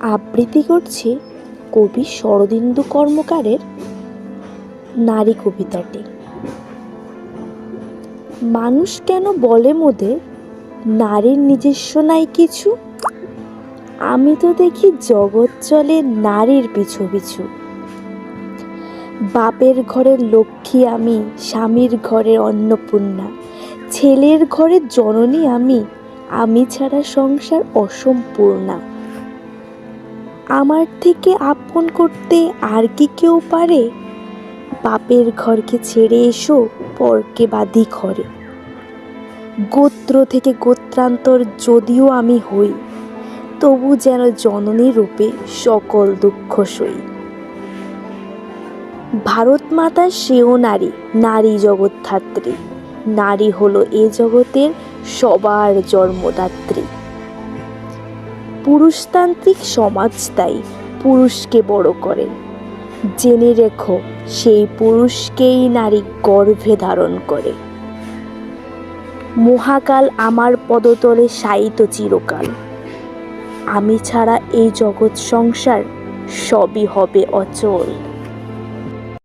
আবৃত্তি করছি কবি শরদিন্দু কর্মকারের নারী কবিতাটি। মানুষ কেন বলে মোদের নারীর নিজস্ব নাই কিছু? আমি তো দেখি জগৎ চলে নারীর পিছু পিছু। বাপের ঘরের লক্ষ্মী আমি, স্বামীর ঘরের অন্নপূর্ণা, ছেলের ঘরের জননী আমি ছাড়া সংসার অসম্পূর্ণা। আমার থেকে আপন করতে আর কি কেউ পারে? বাপের ঘরকে ছেড়ে এসো পরকে বাঁধি ঘরে। গোত্র থেকে গোত্রান্তর যদিও আমি হই, তবু যেন জননী রূপে সকল দুঃখ সই। ভারত মাতা সেও নারী, নারী জগৎধাত্রী। নারী হলো এ জগতের সবার জন্মদাত্রী। পুরুষতান্ত্রিক সমাজ তাই পুরুষকে বড় করে। জেনে রেখো সেই পুরুষকেই নারী গর্ভে ধারণ করে। মহাকাল আমার পদতলে শায়িত চিরকাল। আমি ছাড়া এই জগৎ সংসার সবই হবে অচল।